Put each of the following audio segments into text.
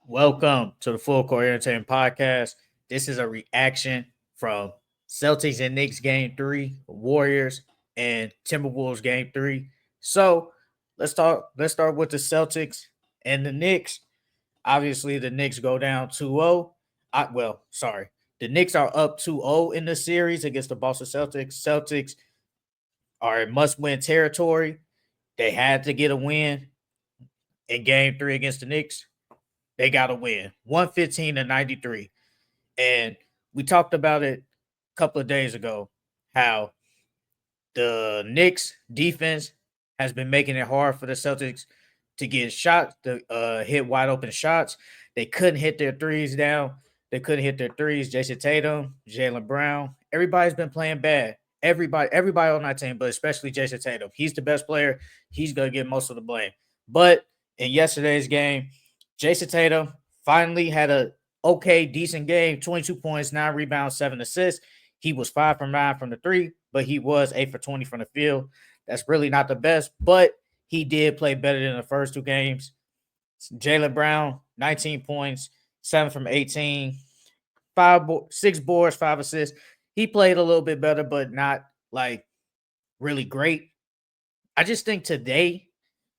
Welcome to the Full Court Entertainment Podcast. This is a reaction from Celtics and Knicks Game 3, Warriors and Timberwolves Game 3. So let's talk. Let's start with the Celtics and the Knicks. Obviously, the Knicks go down 2-0. Sorry. The Knicks are up 2-0 in the series against the Boston Celtics. Celtics are in must-win territory. They had to get a win in Game 3 against the Knicks. They got to win 115-93. And we talked about it a couple of days ago how the Knicks defense has been making it hard for the Celtics to get shots, to hit wide open shots. They couldn't hit their threes down. They couldn't hit their threes. Jason Tatum, Jaylen Brown, everybody's been playing bad. Everybody on that team, but especially Jason Tatum. He's the best player. He's going to get most of the blame. But in yesterday's game, Jason Tatum finally had a decent game, 22 points, 9 rebounds, 7 assists. He was 5 from 9 from the three, but he was 8 for 20 from the field. That's really not the best, but he did play better than the first two games. Jaylen Brown, 19 points, 7 from 18, 6 boards, 5 assists. He played a little bit better, but not like really great. I just think today,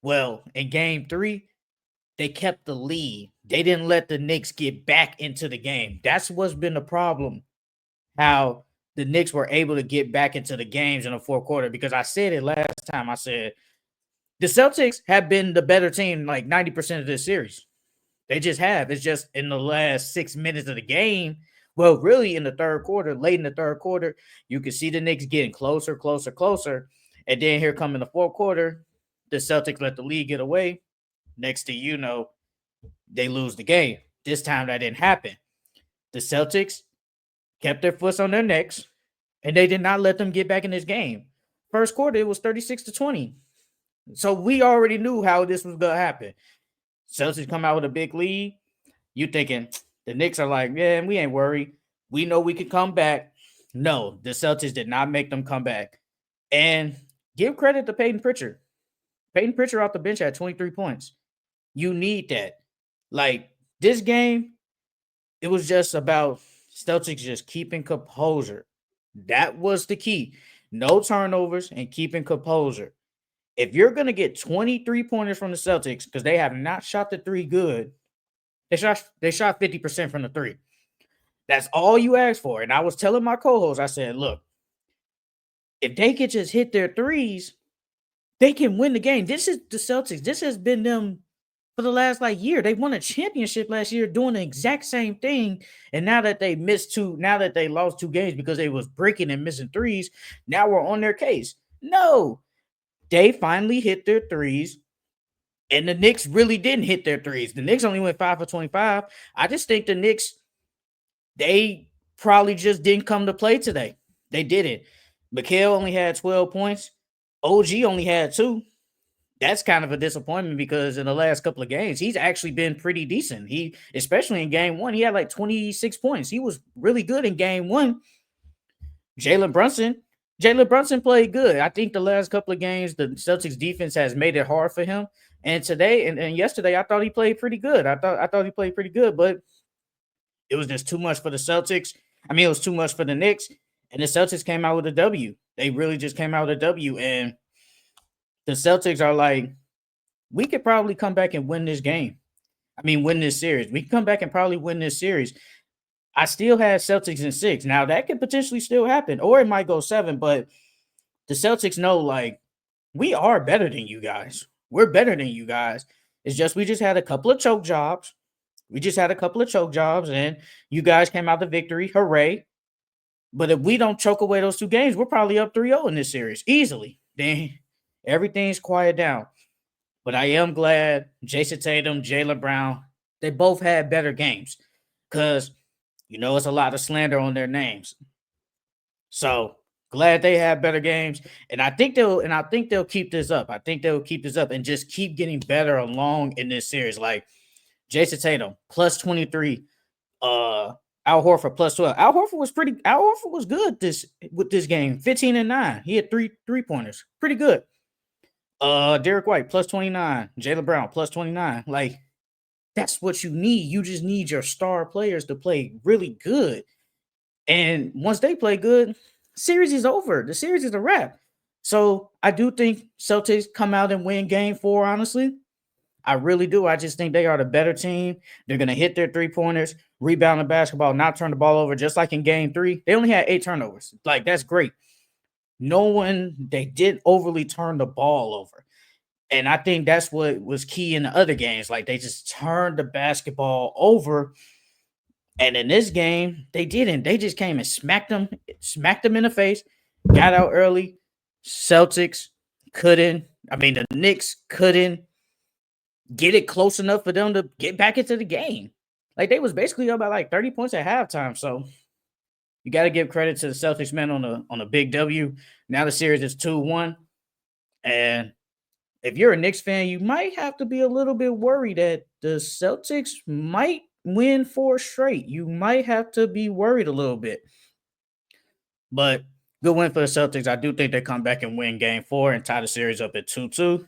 in game 3, they kept the lead. They didn't let the Knicks get back into the game. That's what's been the problem. How the Knicks were able to get back into the games in the fourth quarter. Because I said it last time. I said the Celtics have been the better team like 90% of this series. They just have. It's just in the last 6 minutes of the game. Well, really in the third quarter, late in the third quarter, you can see the Knicks getting closer, closer, closer. And then here come in the fourth quarter, the Celtics let the lead get away. Next thing you know, they lose the game. This time that didn't happen. The Celtics kept their foot on their necks, and they did not let them get back in this game. First quarter, it was 36-20. So we already knew how this was going to happen. Celtics come out with a big lead. You thinking the Knicks are like, yeah, we ain't worried. We know we could come back. No, the Celtics did not make them come back. And give credit to Peyton Pritchard. Peyton Pritchard off the bench had 23 points. You need that. Like this game, it was just about Celtics just keeping composure. That was the key. No turnovers and keeping composure. If you're going to get 23 pointers from the Celtics, because they have not shot the three good, they shot 50% from the three. That's all you ask for. And I was telling my co-host, I said, look, if they could just hit their threes, they can win the game. This is the Celtics. This has been them for the last year. They won a championship last year doing the exact same thing. And now that they lost 2 games because they was breaking and missing threes, now we're on their case. No, they finally hit their threes. And the Knicks really didn't hit their threes. The Knicks only went 5 for 25. I just think the Knicks, they probably just didn't come to play today. They didn't. Mikal only had 12 points. OG only had 2. That's kind of a disappointment because in the last couple of games, he's actually been pretty decent. Especially in game 1, he had like 26 points. He was really good in game 1. Jalen Brunson played good. I think the last couple of games, the Celtics defense has made it hard for him. And today and yesterday, I thought he played pretty good. I thought he played pretty good, but it was just too much for the Celtics. I mean, it was too much for the Knicks, and the Celtics came out with a W. They really just came out with a W, and the Celtics are like, we could probably come back and win this game. I mean, win this series. We can come back and probably win this series. I still have Celtics in 6. Now, that could potentially still happen, or it might go 7, but the Celtics know, like, we are better than you guys. We're better than you guys. It's just we just had a couple of choke jobs. And you guys came out the victory. Hooray. But if we don't choke away those 2 games, we're probably up 3-0 in this series easily. Then everything's quiet down. But I am glad Jason Tatum, Jaylen Brown, they both had better games because, it's a lot of slander on their names. So glad they have better games. And I think they'll keep this up. And just keep getting better along in this series. Like Jason Tatum, plus 23. Al Horford plus 12. Al Horford was good with this game. 15 and 9. He had 3-pointers. Pretty good. Derek White plus 29. Jaylen Brown plus 29. Like That's what you need. You just need your star players to play really good. And once they play good, series is over. The series is a wrap. So I do think Celtics come out and win game 4, honestly. I really do. I just think they are the better team. They're going to hit their three-pointers, rebound the basketball, not turn the ball over, just like in game 3. They only had 8 turnovers. Like, that's great. They didn't overly turn the ball over. And I think that's what was key in the other games. Like, they just turned the basketball over. And in this game, they didn't. They just came and smacked them in the face, got out early. Celtics couldn't. I mean, the Knicks couldn't get it close enough for them to get back into the game. Like, they was basically up by like 30 points at halftime. So you got to give credit to the Celtics men on a big W. Now the series is 2-1. And if you're a Knicks fan, you might have to be a little bit worried that the Celtics might win 4 straight. You might have to be worried a little bit. But good win for the Celtics. I do think they come back and win game 4 and tie the series up at 2-2.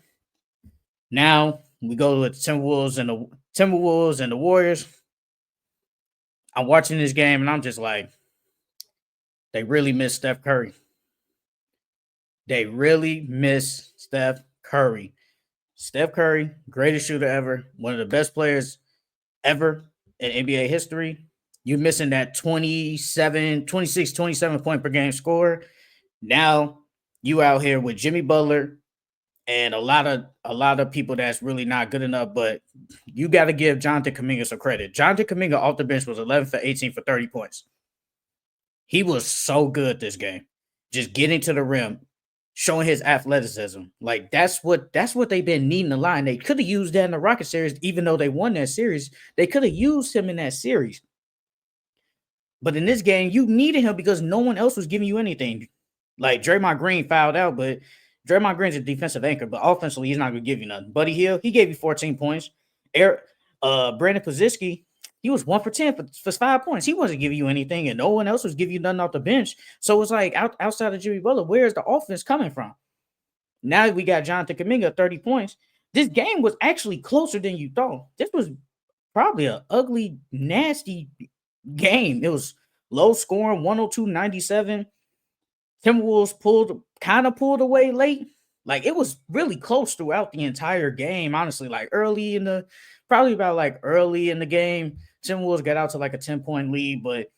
Now we go with the Timberwolves and the Warriors. I'm watching this game and I'm just like, they really miss Steph Curry. They really miss Steph Curry. Steph Curry, greatest shooter ever, one of the best players ever in NBA history. You're missing that 27 point per game score. Now you out here with Jimmy Butler and a lot of people that's really not good enough, but you got to give Jonathan Kuminga some credit. Jonathan Kuminga off the bench was 11 for 18 for 30 points. He was so good this game. Just getting to the rim, showing his athleticism. Like, that's what they've been needing a lot. And they could have used that in the Rocket series, even though they won that series. They could have used him in that series. But in this game, you needed him because no one else was giving you anything. Like, Draymond Green fouled out, but Draymond Green's a defensive anchor, but offensively, he's not going to give you nothing. Buddy Hield, he gave you 14 points. Brandon Pozicki, he was 1 for 10 for 5 points. He wasn't giving you anything, and no one else was giving you nothing off the bench. So it's like, outside of Jimmy Butler, where's the offense coming from? Now we got Jonathan Kuminga, 30 points. This game was actually closer than you thought. This was probably an ugly, nasty game. It was low scoring, 102-97. Timberwolves pulled away late. Like, it was really close throughout the entire game, honestly. Like, early in the game, Timberwolves got out to like a 10-point lead, but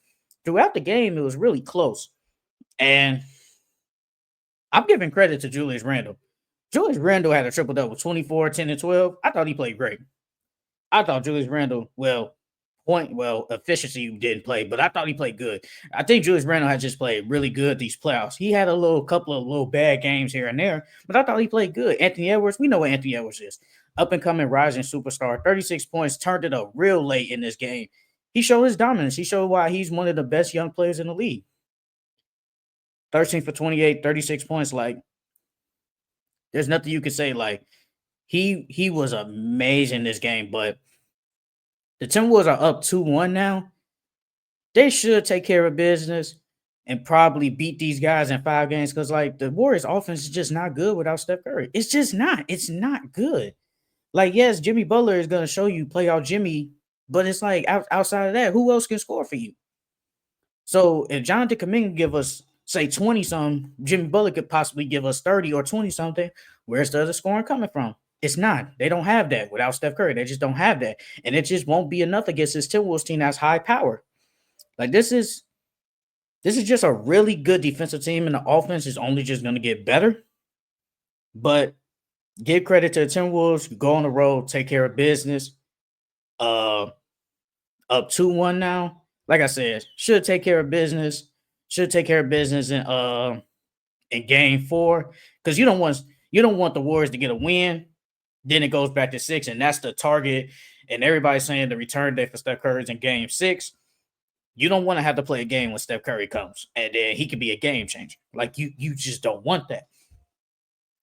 throughout the game, it was really close. And I'm giving credit to Julius Randle. Julius Randle had a triple-double, 24, 10, and 12. I thought he played great. I thought Julius Randle, efficiency didn't play, but I thought he played good. I think Julius Randle had just played really good these playoffs. He had couple of little bad games here and there, but I thought he played good. Anthony Edwards, we know what Anthony Edwards is. Up and coming rising superstar, 36 points, turned it up real late in this game. He showed his dominance. He showed why he's one of the best young players in the league. 13 for 28, 36 points. Like, there's nothing you can say. Like, he was amazing this game, but the Timberwolves are up 2-1 now. They should take care of business and probably beat these guys in 5 games because, like, the Warriors' offense is just not good without Steph Curry. It's just not. It's not good. Like, yes, Jimmy Butler is going to show you playoff Jimmy, but it's like outside of that, who else can score for you? So if Jonathan Kuminga give us, say, 20-something, Jimmy Butler could possibly give us 30 or 20-something. Where's the other scoring coming from? It's not. They don't have that without Steph Curry. They just don't have that. And it just won't be enough against this Timberwolves team that's high power. Like, this is just a really good defensive team, and the offense is only just going to get better. But give credit to the Timberwolves. Go on the road, take care of business. Up 2-1 now. Like I said, should take care of business. Should take care of business in game 4. Because you don't want the Warriors to get a win. Then it goes back to 6, and that's the target. And everybody's saying the return date for Steph Curry is in game 6. You don't want to have to play a game when Steph Curry comes, and then he could be a game changer. Like, you just don't want that.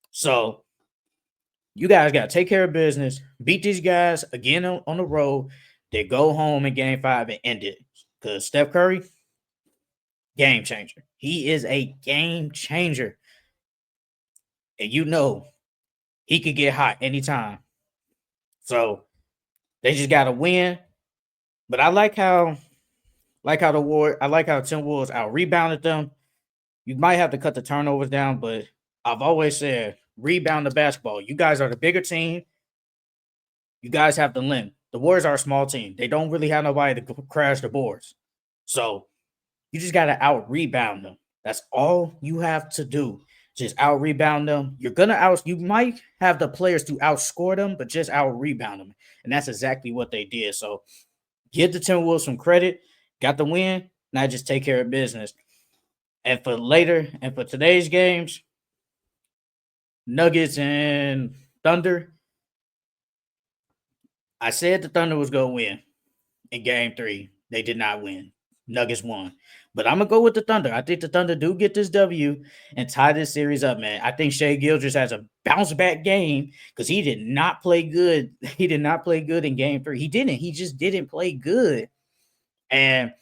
So you guys got to take care of business, beat these guys again on the road. They go home in game 5 and end it. Because Steph Curry, game changer. He is a game changer. And you know he could get hot anytime. So They just got to win. But I I like how Timberwolves out rebounded them. You might have to cut the turnovers down, but I've always said rebound the basketball. You guys are the bigger team. You guys have the length. The Warriors are a small team. They don't really have nobody to crash the boards. So you just got to out rebound them. That's all you have to do. Just out rebound them. You might have the players to outscore them, but just out rebound them. And that's exactly what they did. So give the Timberwolves some credit. Got the win. Now just take care of business. And for today's games, Nuggets and Thunder, I said the Thunder was going to win in game 3. They did not win. Nuggets won. But I'm going to go with the Thunder. I think the Thunder do get this W and tie this series up, man. I think Shai Gilgeous has a bounce back game because he did not play good. He did not play good in game 3. He didn't. He just didn't play good. And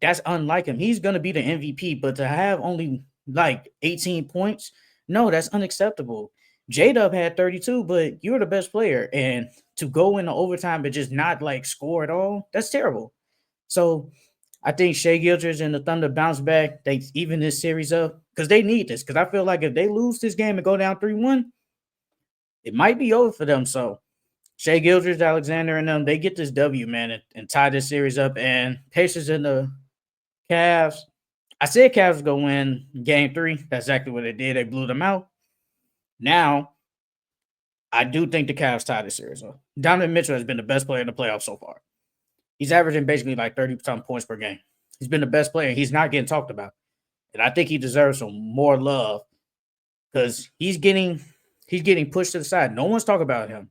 that's unlike him. He's going to be the MVP, but to have only like 18 points, no, that's unacceptable. J-Dub had 32, but you're the best player. And to go into overtime and just not like score at all, that's terrible. So I think Shai Gilgeous and the Thunder bounce back. They even this series up because they need this. Because I feel like if they lose this game and go down 3-1, it might be over for them. So Shai Gilgeous, Alexander, and them, they get this W, man, and tie this series up. And Pacers and the Cavs. I said Cavs go win game 3. That's exactly what they did. They blew them out. Now, I do think the Cavs tie this series up. Donovan Mitchell has been the best player in the playoffs so far. He's averaging basically like 30-something points per game. He's been the best player. He's not getting talked about. And I think he deserves some more love because he's getting pushed to the side. No one's talking about him.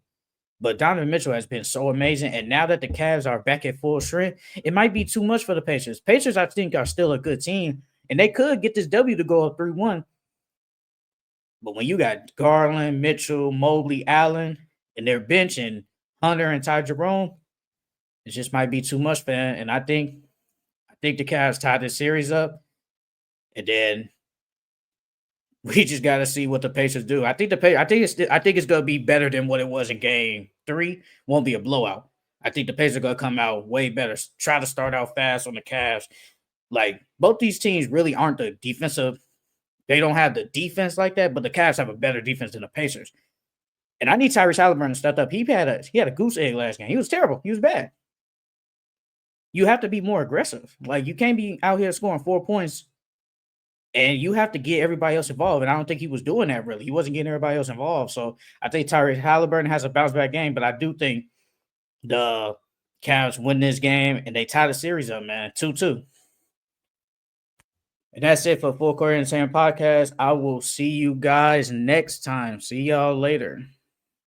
But Donovan Mitchell has been so amazing. And now that the Cavs are back at full strength, it might be too much for the Pacers. Pacers, I think, are still a good team. And they could get this W to go up 3-1. But when you got Garland, Mitchell, Mobley, Allen, and their bench, and Hunter and Ty Jerome, it just might be too much for them. And I think the Cavs tie this series up. And then we just got to see what the Pacers do. I think it's going to be better than what it was in game 3. Won't be a blowout. I think the Pacers are going to come out way better. Try to start out fast on the Cavs. Like, both these teams really aren't the defensive. They don't have the defense like that, but the Cavs have a better defense than the Pacers. And I need Tyrese Halliburton to step up. He had a goose egg last game. He was terrible. He was bad. You have to be more aggressive. Like, you can't be out here scoring 4 points, and you have to get everybody else involved. And I don't think he was doing that, really. He wasn't getting everybody else involved. So I think Tyrese Halliburton has a bounce-back game, but I do think the Cavs win this game, and they tie the series up, man, 2-2. And that's it for Full Court Entertainment Podcast. I will see you guys next time. See y'all later.